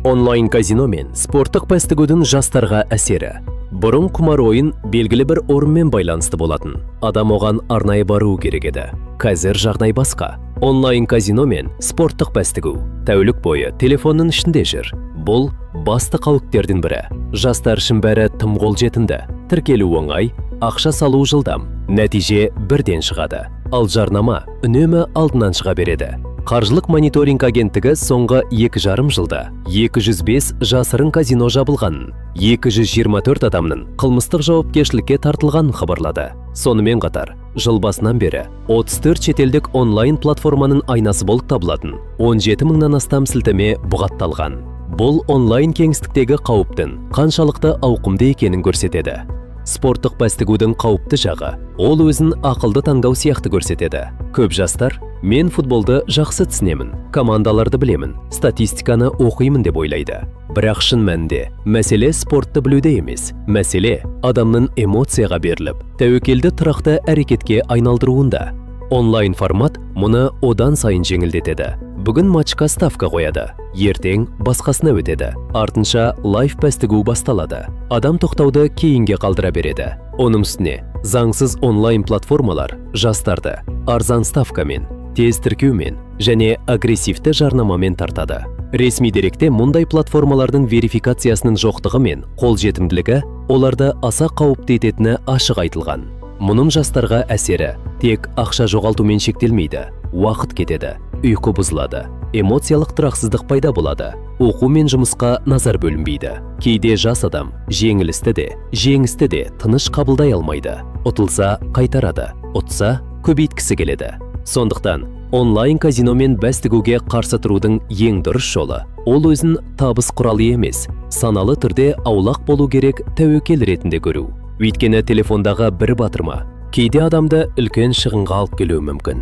Онлайн казино мен спорттық пәстігудің жастарға әсері. Бұрын құмар ойын белгілі бір орынмен байланысты болатын. Адам оған арнайы бару керек еді. Қазір жағдай басқа. Онлайн казино мен спорттық пәстігу тәулік бойы телефонның ішінде жүр. Бұл басты қауіптердің бірі. Жастар үшін бәрі тым қолжетімді. Тіркелу оңай, ақша салу жылдам. Нәтиже бірден шығады. Ал жарнама үнемі алдынан шыға береді. Қаржылық мониторинг агенттігі соңғы 2,5 жылда 205 жасырын казино жабылғанын, 224 адамның қылмыстық жауапкершілікке тартылғанын хабарлады. Сонымен қатар, жыл басынан бері 34 шетелдік онлайн платформаның айнасы болып табылатын 17 мыңнан астам сілтеме бұғатталған. Бұл онлайн кеңістіктегі қауіптің қаншалықты ауқымды екенін көрсетеді. Спорттық пәстігудің қауіпті жағы, ол өзін ақылды таңдау сияқты көрсетеді. Көп жастар, мен футболды жақсы түсінемін, командаларды білемін, статистиканы оқимын деп ойлайды. Бірақ шын мәнінде, мәселе спортты білуде емес, мәселе адамның эмоцияға беріліп, тәуекелді тұрақты әрекетке айналдыруында. Онлайн формат мұны одан сайын жеңілдетеді. Бүгін матчқа ставка қояды, ертең басқасына өтеді. Артынша лайф пәстігу басталады. Адам тоқтауды кейінге қалдыра береді. Оның үстіне, заңсыз онлайн платформалар жастарды арзан ставкамен, тез тіркеумен және агрессивті жарнамамен тартады. Ресми деректе мұндай платформалардың верификациясының жоқтығы мен қолжетімділігі оларды аса қауіпті ететіні ашық айтылған. Мұның жастарға әсері тек ақша жоғалтумен шектелмейді. Уақыт кетеді, ұйқы бұзылады, эмоциялық тұрақсыздық пайда болады, оқу мен жұмысқа назар бөлінбейді. Кейде жас адам жеңілісті де, жеңісті де тыныш қабылдай алмайды. Ұтылса қайтарады, ұтса көбейткісі келеді. Сондықтан, онлайн казино мен бәстігуге қарсы тұрудың ең дұрыс жолы, ол өзін табыс құралы емес, саналы түрде аулақ болу керек тәуекел ретінде көру. Өйткені телефондағы бір батырма кейде адамды үлкен шығынға алып келуі мүмкін.